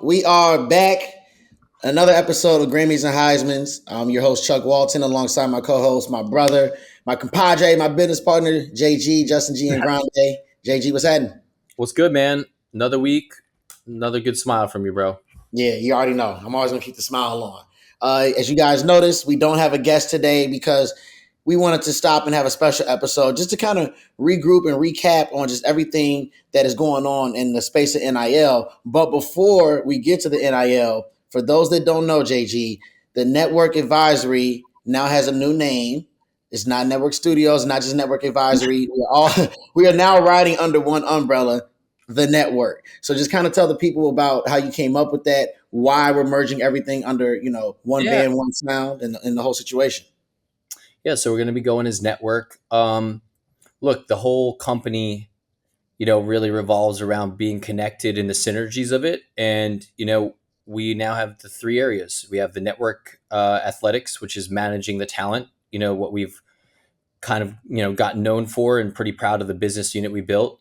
We are back. Another episode of Grammys and Heismans. I'm your host, Chuck Walton, alongside my co-host, my brother, my compadre, my business partner, JG, Justin Giangrande. JG, what's happening? What's good, man? Another week, another good smile from you, bro. Yeah, you already know. I'm always going to keep the smile on. As you guys noticed, we don't have a guest today because we wanted to stop and have a special episode just to kind of regroup and recap on just everything that is going on in the space of NIL. But before we get to the NIL, for those that don't know, JG, the Network Advisory now has a new name. It's not Network Studios, not just Network Advisory. We are now riding under one umbrella, the network. So just kind of tell the people about how you came up with that, why we're merging everything under, one Yeah. band, one sound, and the whole situation. Yeah, so we're going to be going as network. Look, the whole company, really revolves around being connected and the synergies of it. And, we now have the three areas. We have the network athletics, which is managing the talent, what we've kind of, gotten known for and pretty proud of the business unit we built.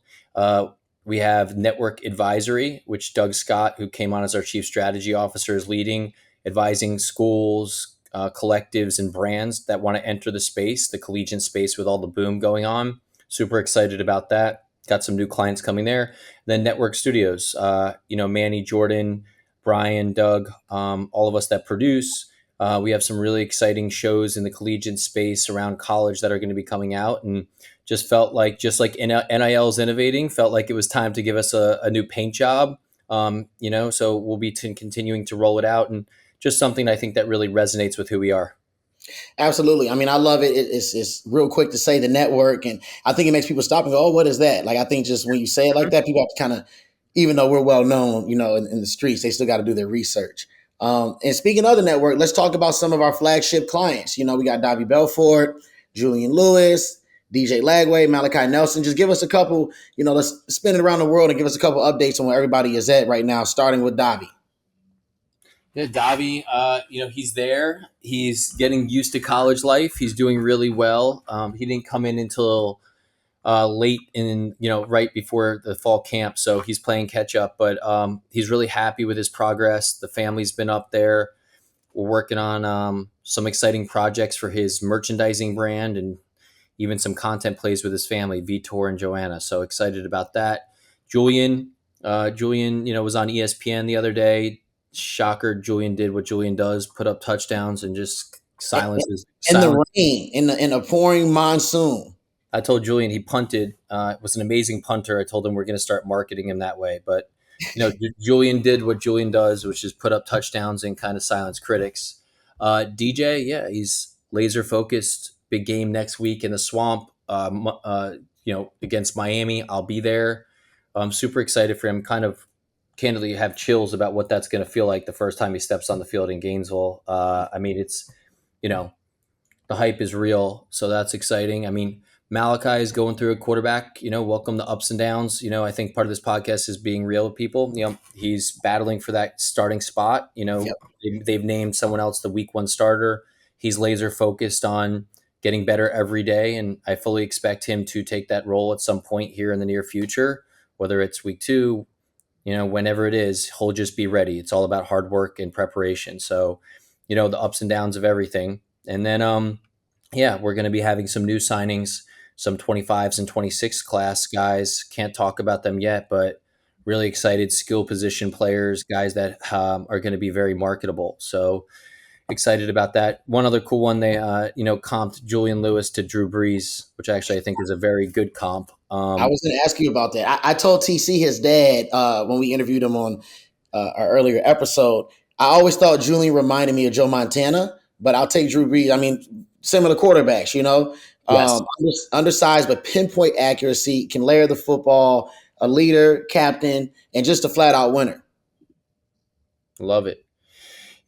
We have network advisory, which Doug Scott, who came on as our chief strategy officer, is leading, advising schools, collectives, and brands that want to enter the space, the collegiate space with all the boom going on. Super excited about that. Got some new clients coming there. Then network studios, Manny, Jordan, Brian, Doug, all of us that produce. We have some really exciting shows in the collegiate space around college that are going to be coming out, and just felt like, NIL is innovating, felt like it was time to give us a new paint job. So we'll be continuing to roll it out, and just something I think that really resonates with who we are. Absolutely. I mean, I love it. It's real quick to say the network, and I think it makes people stop and go, "Oh, what is that?" Like, I think just when you say it like that, people have to kind of, even though we're well known, in the streets, they still got to do their research. And speaking of the network, let's talk about some of our flagship clients. We got Davi Belfort, Julian Lewis, DJ Lagway, Malachi Nelson. Just give us a couple. Let's spin it around the world and give us a couple updates on where everybody is at right now, starting with Davi. Yeah, Davi, he's there. He's getting used to college life. He's doing really well. He didn't come in until late in, right before the fall camp. So he's playing catch up, but he's really happy with his progress. The family's been up there. We're working on some exciting projects for his merchandising brand and even some content plays with his family, Vitor and Joanna. So excited about that. Julian, was on ESPN the other day. Shocker, Julian did what Julian does, put up touchdowns and just silences. In the rain, in a pouring monsoon. I told Julian he punted. Was an amazing punter. I told him we're going to start marketing him that way. But, Julian did what Julian does, which is put up touchdowns and kind of silence critics. DJ, yeah, he's laser focused. Big game next week in the Swamp, against Miami. I'll be there. I'm super excited for him. Kind of candidly have chills about what that's going to feel like the first time he steps on the field in Gainesville. It's, the hype is real. So that's exciting. I mean, Malachi is going through a quarterback, welcome the ups and downs. I think part of this podcast is being real with people. He's battling for that starting spot. Yep. They've named someone else the week one starter. He's laser focused on getting better every day. And I fully expect him to take that role at some point here in the near future, whether it's week two, whenever it is, he'll just be ready. It's all about hard work and preparation. So, the ups and downs of everything. And then, we're going to be having some new signings, some 25s and 26 class guys. Can't talk about them yet, but really excited skill position players, guys that are going to be very marketable. So excited about that. One other cool one, they, comped Julian Lewis to Drew Brees, which actually I think is a very good comp. I was going to ask you about that. I told TC, his dad, when we interviewed him on our earlier episode, I always thought Julian reminded me of Joe Montana, but I'll take Drew Brees. I mean, similar quarterbacks, Yes. Undersized, but pinpoint accuracy, can layer the football, a leader, captain, and just a flat out winner. Love it.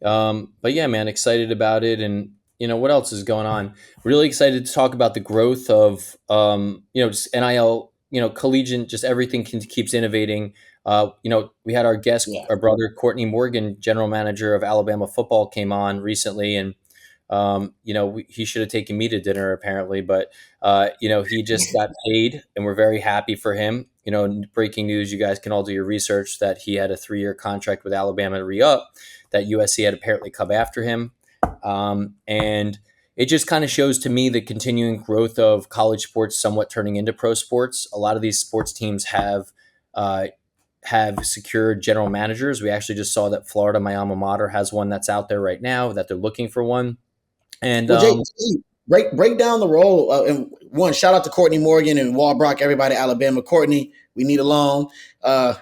But yeah, man, excited about it. And, what else is going on? Really excited to talk about the growth of, just NIL, collegiate, just everything keeps innovating. We had our guest, our brother, Courtney Morgan, general manager of Alabama football, came on recently. And He should have taken me to dinner apparently, but he just got paid, and we're very happy for him. Breaking news, you guys can all do your research that he had a 3-year contract with Alabama to re-up, that USC had apparently come after him. And it just kind of shows to me the continuing growth of college sports somewhat turning into pro sports. A lot of these sports teams uh, have secured general managers. We actually just saw that Florida, my alma mater, has one that's out there right now, that they're looking for one. And Well, Jay, break down the role. And one, shout out to Courtney Morgan and Walbrock, everybody, Alabama. Courtney, we need a loan. Uh,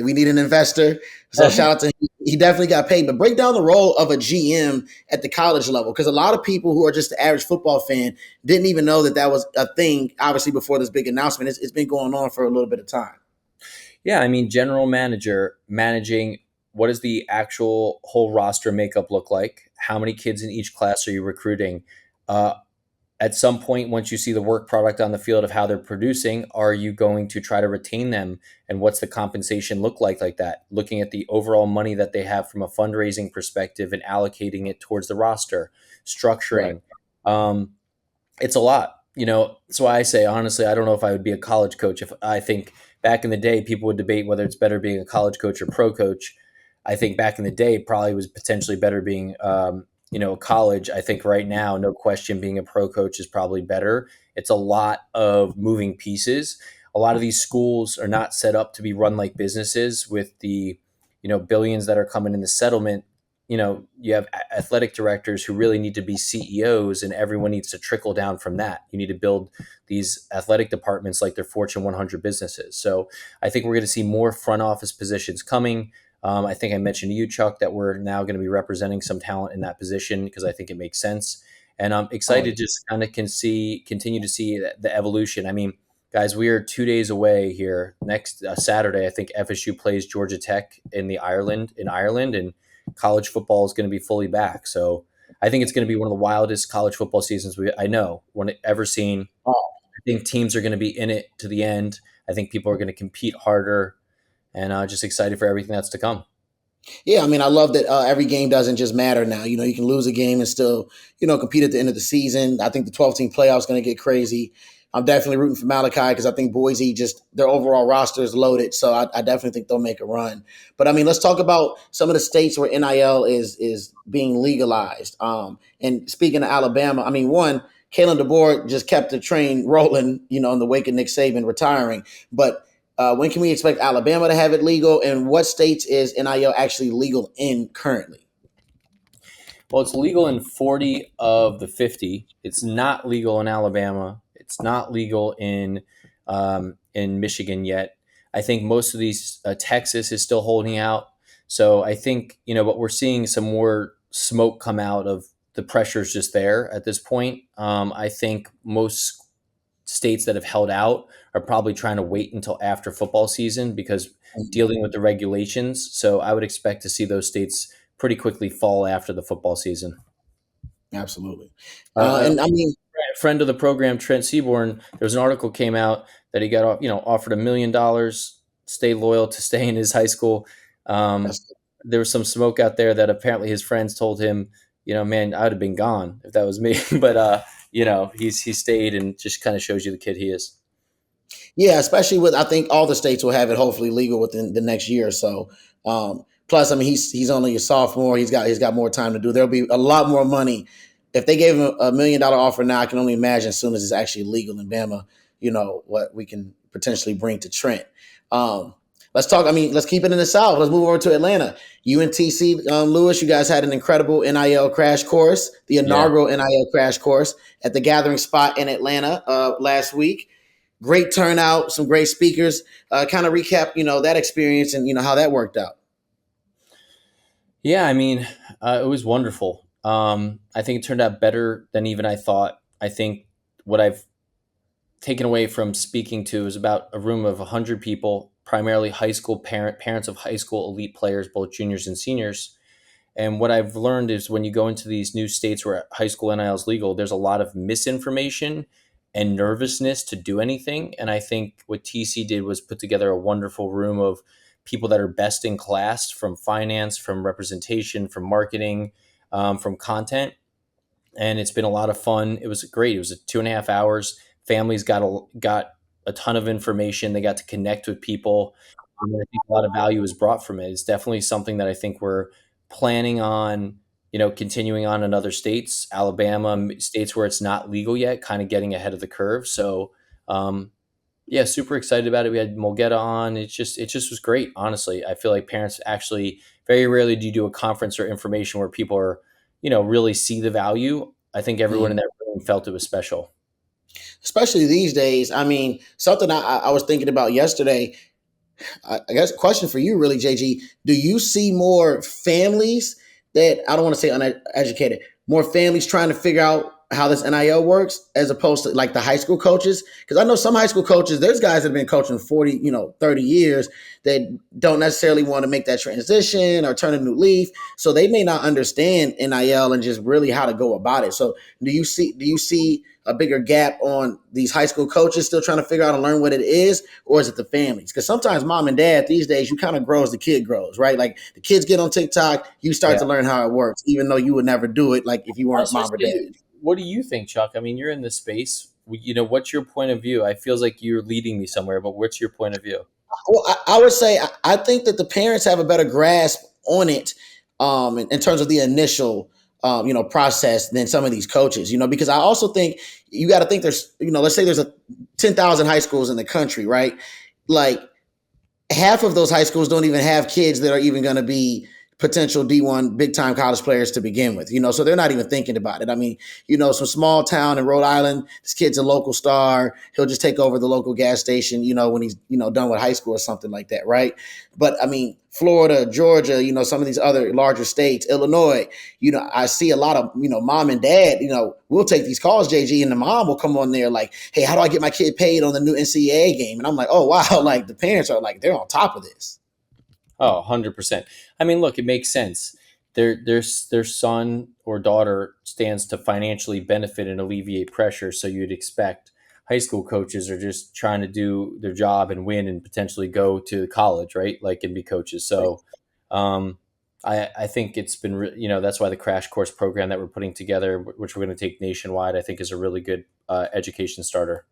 we need an investor. So shout out to him. He definitely got paid. But break down the role of a GM at the college level, because a lot of people who are just the average football fan didn't even know that was a thing. Obviously, before this big announcement, it's been going on for a little bit of time. Yeah, I mean, general manager managing, what does the actual whole roster makeup look like? How many kids in each class are you recruiting? Uh, at some point, once you see the work product on the field of how they're producing, are you going to try to retain them? And what's the compensation look like that? Looking at the overall money that they have from a fundraising perspective and allocating it towards the roster, Right. structuring. Um, it's a lot. So I say, honestly, I don't know if I would be a college coach. If I think back in the day, people would debate whether it's better being a college coach or pro coach. I think back in the day, it probably was potentially better being, college. I think right now, no question, being a pro coach is probably better. It's a lot of moving pieces. A lot of these schools are not set up to be run like businesses with the, billions that are coming in the settlement. You have athletic directors who really need to be CEOs, and everyone needs to trickle down from that. You need to build these athletic departments like they're Fortune 100 businesses. So I think we're going to see more front office positions coming. I think I mentioned to you, Chuck, that we're now going to be representing some talent in that position because I think it makes sense. And I'm Oh, excited to just kind of continue to see the evolution. I mean, guys, we are 2 days away here. Next Saturday, I think FSU plays Georgia Tech in Ireland, and college football is going to be fully back. So I think it's going to be one of the wildest college football seasons I know one ever seen. oh. I think teams are going to be in it to the end. I think people are going to compete harder, and just excited for everything that's to come. Yeah, I mean, I love that every game doesn't just matter now. You can lose a game and still, compete at the end of the season. I think the 12-team playoff is going to get crazy. I'm definitely rooting for Malachi because I think Boise, just their overall roster is loaded. So I definitely think they'll make a run. But I mean, let's talk about some of the states where NIL is being legalized. And speaking of Alabama, I mean, one, Kalen DeBoer just kept the train rolling, in the wake of Nick Saban retiring. But when can we expect Alabama to have it legal? And what states is NIL actually legal in currently? Well, it's legal in 40 of the 50. It's not legal in Alabama. It's not legal in Michigan yet. I think most of these Texas is still holding out. So I think but we're seeing some more smoke come out of the pressures just there at this point. I think most states that have held out are probably trying to wait until after football season because dealing with the regulations. So I would expect to see those states pretty quickly fall after the football season. Absolutely. Uh, And I mean, a friend of the program, Trent Seaborn, there was an article came out that he got offered $1 million, stay loyal to stay in his high school. Um, that's there was some smoke out there that apparently his friends told him, man, I'd have been gone if that was me. But he stayed, and just kind of shows you the kid he is. Yeah, especially with, I think all the states will have it hopefully legal within the next year or so. Plus, I mean, he's only a sophomore. He's got more time to do. There'll be a lot more money if they gave him $1 million offer now. I can only imagine as soon as it's actually legal in Bama, what we can potentially bring to Trent. Um, let's talk. I mean, let's keep it in the South. Let's move over to Atlanta. UNTC, Lewis, you guys had an incredible NIL crash course, the Yeah. inaugural NIL crash course at the Gathering Spot in Atlanta last week. Great turnout, some great speakers. Kind of recap, that experience and how that worked out. Yeah, I mean, it was wonderful. I think it turned out better than even I thought. I think what I've taken away from speaking to is about a room of 100 people, primarily high school parents of high school elite players, both juniors and seniors. And what I've learned is when you go into these new states where high school NIL is legal, there's a lot of misinformation and nervousness to do anything. And I think what TC did was put together a wonderful room of people that are best in class, from finance, from representation, from marketing, from content. and it's been a lot of fun. It was great. It was 2.5 hours. Families got a ton of information. They got to connect with people. And I think a lot of value was brought from it. It's definitely something that I think we're planning on, continuing on in other states, Alabama, states where it's not legal yet, kind of getting ahead of the curve. So, yeah, super excited about it. We had Mulgeta on. It just was great. Honestly, I feel like parents actually very rarely do you do a conference or information where people are, really see the value. I think everyone in Mm. that room felt it was special. Especially these days. I mean, something I was thinking about yesterday. I guess a question for you, really, JG. Do you see more families that I don't want to say uneducated, more families trying to figure out how this NIL works as opposed to like the high school coaches? Because I know some high school coaches, there's guys that have been coaching 40, 30 years that don't necessarily want to make that transition or turn a new leaf. So they may not understand NIL and just really how to go about it. So do you see a bigger gap on these high school coaches still trying to figure out and learn what it is, or is it the families? Because sometimes mom and dad these days, you kind of grow as the kid grows, right? Like the kids get on TikTok, you start Yeah. to learn how it works, even though you would never do it, like if you I weren't was gonna mom or dad. say, what do you think, Chuck? I mean, you're in this space. What's your point of view? I feels like you're leading me somewhere, but what's your point of view? Well, I would say I think that the parents have a better grasp on it, in terms of the initial, process than some of these coaches. Because I also think you got to think there's, let's say there's 10,000 high schools in the country, right? Like half of those high schools don't even have kids that are even going to be potential D1 big time college players to begin with, so they're not even thinking about it. I mean, some small town in Rhode Island, this kid's a local star. He'll just take over the local gas station, when he's, done with high school or something like that. Right. But I mean, Florida, Georgia, some of these other larger states, Illinois, I see a lot of, mom and dad, we'll take these calls, JG, and the mom will come on there like, hey, how do I get my kid paid on the new NCAA game? And I'm like, oh, wow. Like the parents are like, they're on top of this. Oh, 100%. I mean, look, it makes sense. Their son or daughter stands to financially benefit and alleviate pressure. So you'd expect high school coaches are just trying to do their job and win and potentially go to college, right? Like and be coaches. Right. So I think it's been, that's why the crash course program that we're putting together, which we're going to take nationwide, I think is a really good education starter.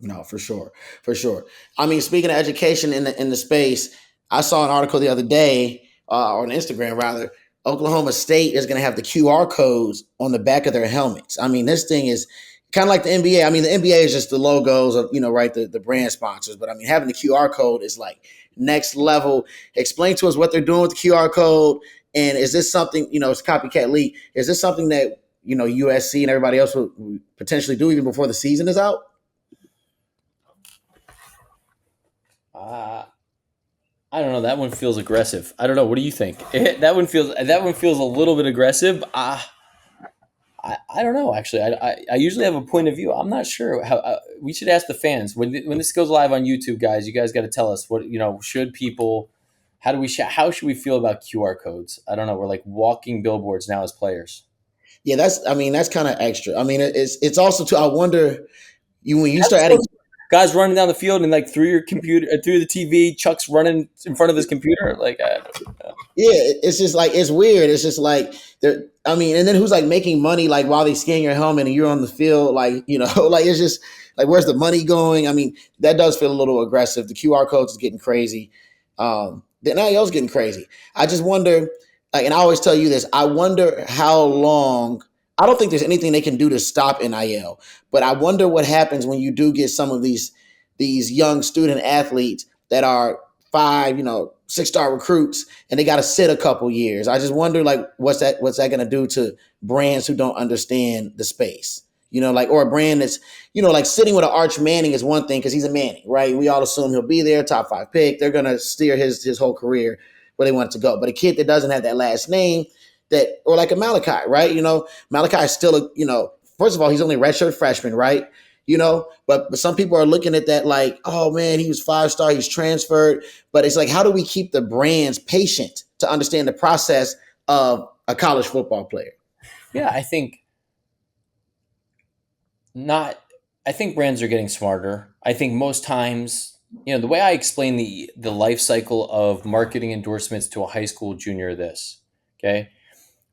No, for sure, for sure. I mean, speaking of education in the space, I saw an article the other day, on Instagram rather. Oklahoma State is going to have the QR codes on the back of their helmets. I mean, this thing is kind of like the NBA. I mean, the NBA is just the logos of, right, the brand sponsors. But I mean, having the QR code is like next level. Explain to us what they're doing with the QR code, and is this something, it's copycat league? Is this something that USC and everybody else will potentially do even before the season is out? Uh, I don't know. That one feels aggressive. I don't know. What do you think? That one feels a little bit aggressive. I don't know. Actually, I usually have a point of view. I'm not sure how. We should ask the fans when this goes live on YouTube, guys. You guys got to tell us what should people. How should we feel about QR codes? I don't know. We're like walking billboards now as players. Yeah, that's kind of extra. I mean, it's also too. I wonder when you start That's adding. so guys running down the field and like through your computer, through the TV. Chuck's running in front of his computer. Like, I don't know. Yeah, it's just like it's weird. It's just like they're. I mean, and then who's like making money like while they scan your helmet and you're on the field, like like it's just like where's the money going? I mean, that does feel a little aggressive. The QR codes is getting crazy. The NIL's getting crazy. I just wonder, like, and I always tell you this. I wonder how long. I don't think there's anything they can do to stop NIL, but I wonder what happens when you do get some of these young student athletes that are 5, 6-star recruits, and they got to sit a couple years. I just wonder, like, what's that going to do to brands who don't understand the space? Like, or a brand that's, like sitting with an Arch Manning is one thing because he's a Manning, right? We all assume he'll be there, top 5 pick. They're going to steer his whole career where they want it to go. But a kid that doesn't have that last name, that, or like a Malachi, right? Malachi is still first of all, he's only a redshirt freshman, right? But some people are looking at that like, oh man, he was 5-star, he's transferred. But it's like, how do we keep the brands patient to understand the process of a college football player? Yeah, I think not. I think brands are getting smarter. I think most times, the way I explain the life cycle of marketing endorsements to a high school junior, this, okay,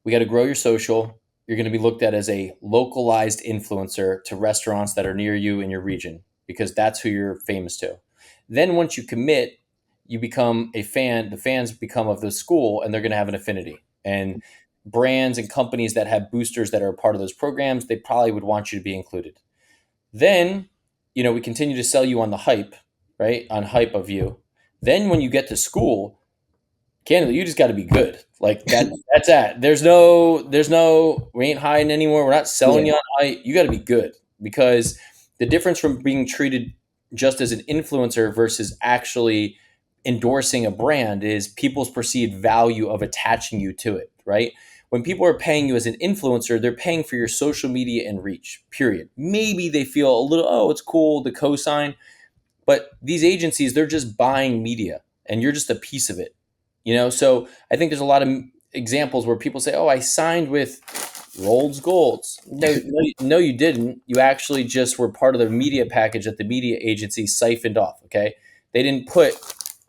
we got to grow your social. you're going to be looked at as a localized influencer to restaurants that are near you in your region because that's who you're famous to. Then once you commit, you become a fan. The fans become of the school, and they're going to have an affinity. And brands and companies that have boosters that are a part of those programs, they probably would want you to be included. Then, we continue to sell you on the hype, right? On hype of you. Then when you get to school, candidly, you just got to be good. Like that. That's that. There's no. We ain't hiding anymore. We're not selling Yeah. you on height. You got to be good because the difference from being treated just as an influencer versus actually endorsing a brand is people's perceived value of attaching you to it. Right. When people are paying you as an influencer, they're paying for your social media and reach. Period. Maybe they feel a little, oh, it's cool, the cosign, but these agencies, they're just buying media and you're just a piece of it. So I think there's a lot of examples where people say, oh, I signed with Rolls Golds. No, you didn't. You actually just were part of the media package that the media agency siphoned off. Okay. They didn't put,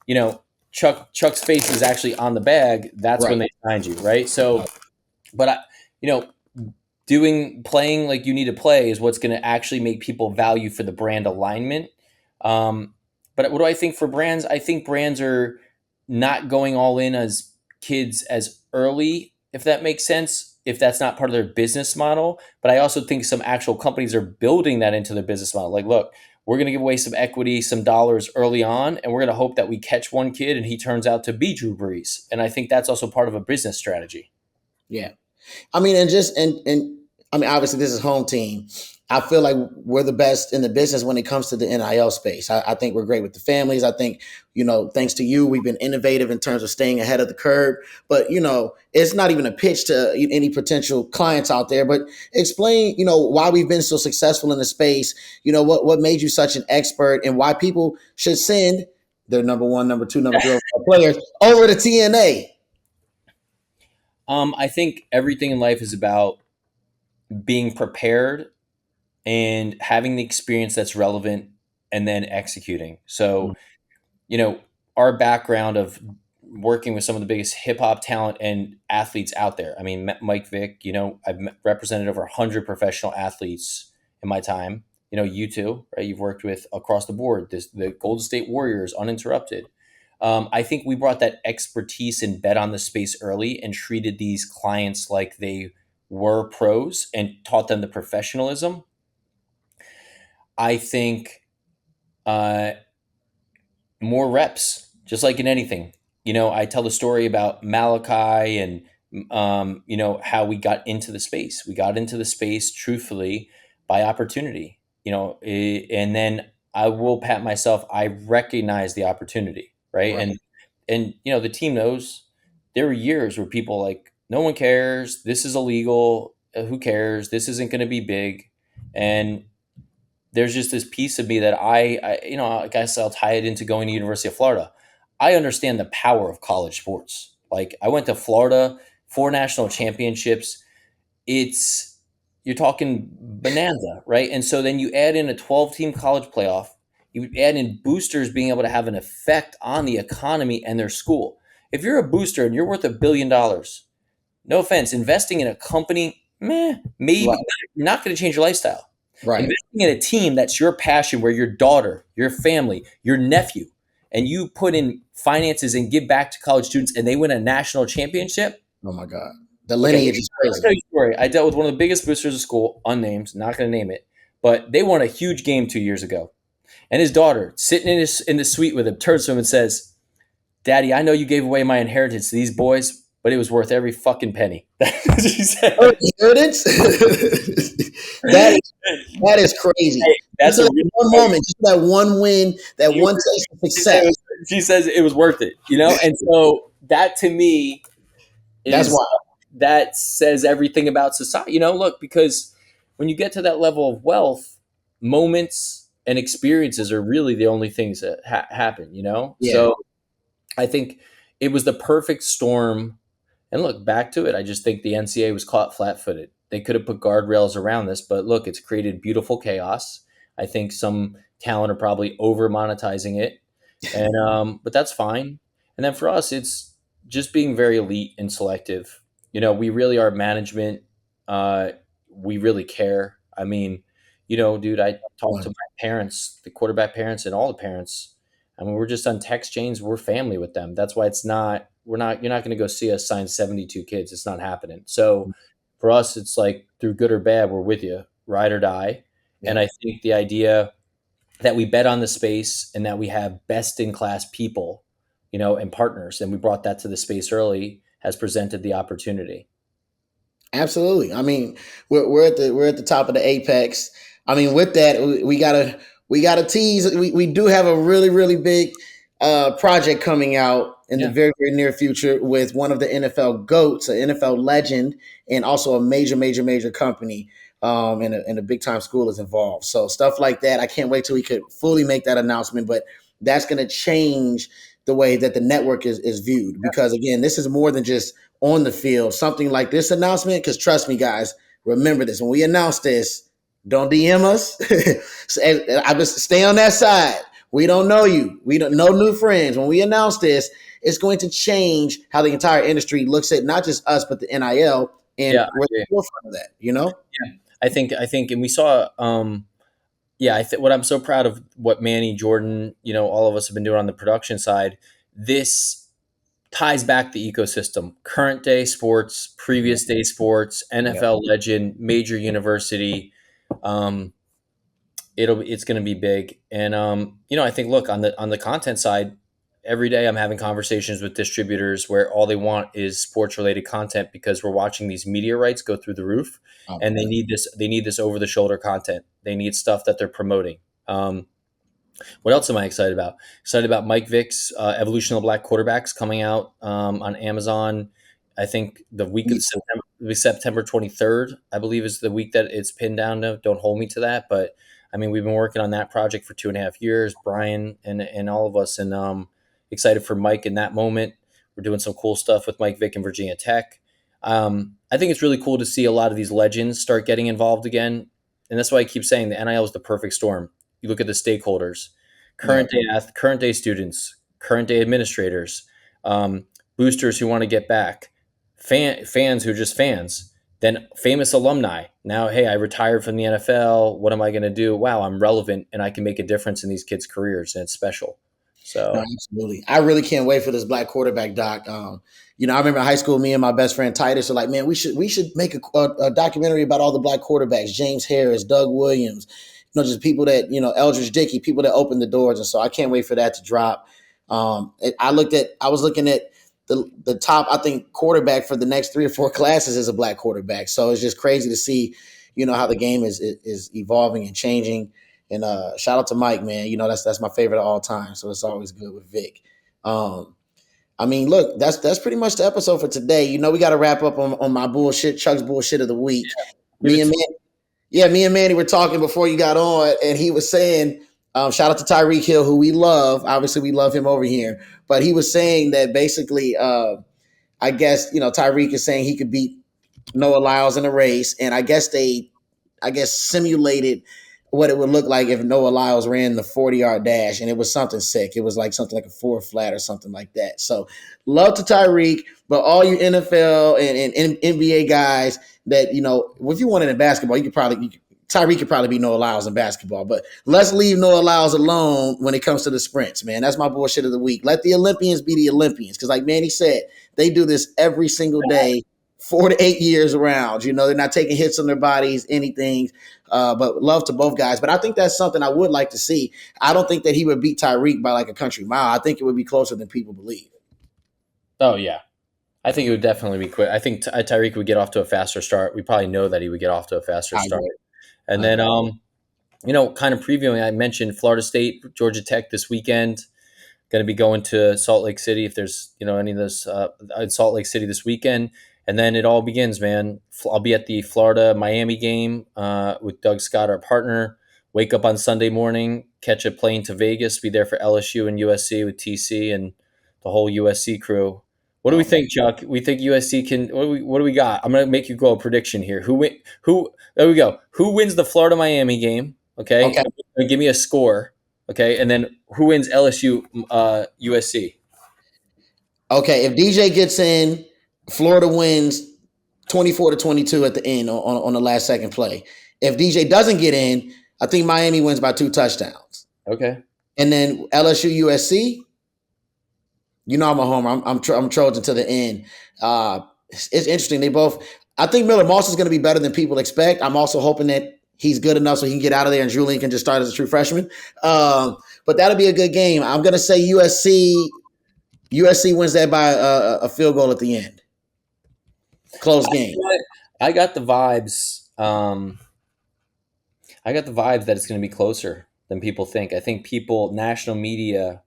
you know, Chuck's face is actually on the bag. That's when Right. they signed you. Right. So, but you know, playing like you need to play is what's going to actually make people value for the brand alignment. Um, but what do I think for brands? I think brands are not going all in as kids as early, if that makes sense, if that's not part of their business model. But I also think some actual companies are building that into their business model. Like, look, we're going to give away some equity, some dollars early on, and we're going to hope that we catch one kid and he turns out to be Drew Brees. And I think that's also part of a business strategy. Yeah. I mean, and I mean, obviously, this is home team. I feel like we're the best in the business when it comes to the NIL space. I think we're great with the families. I think, thanks to you, we've been innovative in terms of staying ahead of the curve. But, it's not even a pitch to any potential clients out there. But explain, why we've been so successful in the space. What made you such an expert and why people should send their number one, number two, number three players over to TNA. I think everything in life is about being prepared and having the experience that's relevant and then executing. So, you know, our background of working with some of the biggest hip hop talent and athletes out there. I mean, Mike Vick, I've represented over 100 professional athletes in my time. You too, right? You've worked with across the board, the Golden State Warriors, uninterrupted. I think we brought that expertise and bet on the space early and treated these clients like they were pros and taught them the professionalism. I think uh, more reps, just like in anything. I tell the story about Malachi and how we got into the space. We got into the space truthfully by opportunity. And then I will pat myself. I recognize the opportunity, right? Right. And the team knows there were years where people like, no one cares. This is illegal. Who cares? This isn't going to be big. And there's just this piece of me that I guess I'll tie it into going to University of Florida. I understand the power of college sports. Like I went to Florida, 4 national championships. It's You're talking bonanza, right? And so then you add in a 12-team college playoff. You add in boosters being able to have an effect on the economy and their school. If you're a booster and you're worth $1 billion, no offense, investing in a company, maybe Right. you're not going to change your lifestyle. Right. Investing in a team that's your passion, where your daughter, your family, your nephew, and you put in finances and give back to college students and they win a national championship. Oh my God. The Okay, lineage is I'll tell crazy. you a story. I dealt with one of the biggest boosters of school, unnamed, not going to name it, but they won a huge game 2 years ago. And his daughter, sitting in the suite with him, turns to him and says, "Daddy, I know you gave away my inheritance to these boys, but it was worth every fucking penny." That's what she said. Oh, inheritance? That is crazy. Hey, Just that's a that real one story. moment, just that one win, that one taste of She said, success. she says it was worth it, and so that to me That's is why. that says everything about society. Look, because when you get to that level of wealth, moments and experiences are really the only things that happen. Yeah. So I think it was the perfect storm. And look, back to it, I just think the NCAA was caught flat-footed. They could have put guardrails around this, but look, it's created beautiful chaos. I think some talent are probably over monetizing it, and but that's fine. And then for us, it's just being very elite and selective. We really are management. uh, we really care. I mean, dude, I talked to my parents, the quarterback parents, and all the parents. I mean, we're just on text chains. We're family with them. That's why it's not. We're not. You're not going to go see us sign 72 kids. It's not happening. So for us, it's like through good or bad, we're with you, ride or die. And Yeah. I think the idea that we bet on the space and that we have best in class people, and partners, and we brought that to the space early has presented the opportunity. Absolutely. I mean, we're at the top of the apex. I mean, with that, we gotta tease. We do have a really big project coming out in the Yeah. very near future with one of the NFL goats, an NFL legend, and also a major company. And a big time school is involved. So stuff like that. I can't wait till we could fully make that announcement. But that's going to change the way that the network is viewed, because again, this is more than just on the field, something like this announcement. Because trust me, guys, remember this: when we announce this, don't DM us. I just stay on that side. We don't know you. We don't know new friends. When we announce this, it's going to change how the entire industry looks at not just us, but the NIL, and Yeah. we're at the forefront of that. You know? Yeah. I think, and we saw, yeah, what I'm so proud of what Manny, Jordan, all of us have been doing on the production side. This ties back the ecosystem, current day sports, Yeah. previous day sports, Yeah. NFL legend, major university. Um, it's going to be big. And I think, look, on the content side, every day I'm having conversations with distributors where all they want is sports related content because we're watching these media rights go through the roof, Oh my and they God. need this over the shoulder content. They need stuff that they're promoting. What else am I excited about? Excited about Mike Vick's Evolution of Black Quarterbacks coming out on Amazon. I think the week of September 23rd, I believe, is the week that it's pinned down to. Don't hold me to that, but I mean, we've been working on that project for 2.5 years, Brian and all of us, and excited for Mike in that moment. We're doing some cool stuff with Mike Vick and Virginia Tech. I think it's really cool to see a lot of these legends start getting involved again, and that's why I keep saying the NIL is the perfect storm. You look at the stakeholders, Yeah. current day students, current day administrators, boosters who want to get back, fans who are just fans, then famous alumni. Now, hey, I retired from the NFL. What am I going to do? Wow, I'm relevant and I can make a difference in these kids' careers, and it's special. No, So absolutely. I really can't wait for this black quarterback doc. I remember in high school, me and my best friend Titus are like, man, we should make a documentary about all the black quarterbacks, James Harris, Doug Williams, just people that, Eldridge Dickey, people that opened the doors. And so I can't wait for that to drop. I was looking at the top, I think, quarterback for the next 3 or 4 classes is a black quarterback. So it's just crazy to see, how the game is evolving and changing. And shout out to Mike, man. That's my favorite of all time. So it's always good with Vic. I mean, look, that's pretty much the episode for today. We got to wrap up on my bullshit, Chuck's bullshit of the week. give Me it and to Man, yeah, me and Manny were talking before you got on, and he was saying, shout out to Tyreek Hill, who we love. Obviously, we love him over here, but he was saying that basically, I guess Tyreek is saying he could beat Noah Lyles in a race, and I guess simulated what it would look like if Noah Lyles ran the 40-yard dash, and it was something sick. It was like something like a 4 flat or something like that. So love to Tyreek, but all you NFL and NBA guys that if you wanted in basketball, Tyreek could probably be Noah Lyles in basketball, but let's leave Noah Lyles alone when it comes to the sprints, man. That's my bullshit of the week. Let the Olympians be the Olympians, because like Manny said, they do this every single day 4 to 8 years around. They're not taking hits on their bodies, anything. But love to both guys. But I think that's something I would like to see. I don't think that he would beat Tyreek by like a country mile. I think it would be closer than people believe. Oh yeah, I think it would definitely be quick. I think Tyreek would get off to a faster start. We probably know that he would get off to a faster I start. agree. And I then, agree. kind of previewing, I mentioned Florida State, Georgia Tech this weekend. Going to be going to Salt Lake City if there's any of those in Salt Lake City this weekend, and then it all begins, man. I'll be at the Florida Miami game with Doug Scott, our partner. Wake up on Sunday morning, catch a plane to Vegas, be there for LSU and USC with TC and the whole USC crew. What do we Oh, think, Chuck? We think USC can. What do we got? I'm gonna make you go a prediction here. Who win? Who? There we go. Who wins the Florida Miami game? Okay, okay. give me a score. Okay, and then who wins LSU USC? Okay. If DJ gets in, Florida wins 24-22 at the end on the last second play. If DJ doesn't get in, I think Miami wins by 2 touchdowns. Okay. And then LSU USC, you know I'm a homer. I'm Trojan to the end. It's interesting. They both. I think Miller Moss is going to be better than people expect. I'm also hoping that he's good enough so he can get out of there and Julian can just start as a true freshman. But that'll be a good game. I'm going to say USC. USC wins that by a field goal at the end. Close game. I got the vibes. I got the vibes that it's going to be closer than people think. I think national media,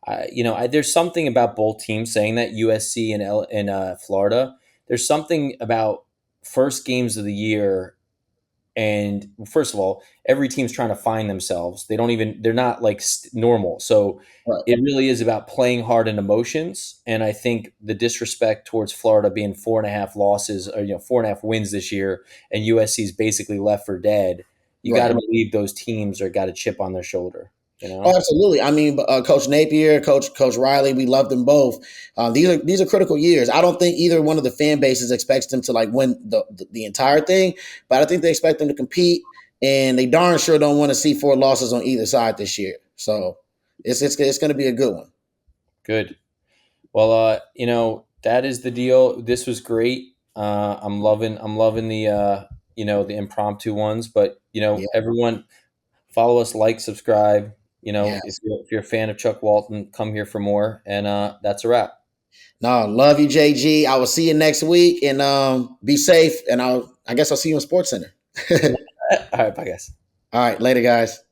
there's something about both teams saying that USC and Florida. There's something about first games of the year, and first of all, every team's trying to find themselves. They're not like normal. So Right. it really is about playing hard in emotions. And I think the disrespect towards Florida being 4.5 losses or 4.5 wins this year, and USC's basically left for dead. You got to believe those teams are got a chip on their shoulder. Oh, absolutely. I mean, Coach Napier, Coach Riley, we love them both. These are critical years. I don't think either one of the fan bases expects them to like win the entire thing, but I think they expect them to compete, and they darn sure don't want to see 4 losses on either side this year. So it's going to be a good one. Good. Well, that is the deal. This was great. I'm loving the the impromptu ones, but everyone follow us, like, subscribe. If you're a fan of Chuck Walton, come here for more. And that's a wrap. No, love you, JG. I will see you next week, and be safe. And I guess I'll see you in Sports Center. All right, bye, guys. All right, later, guys.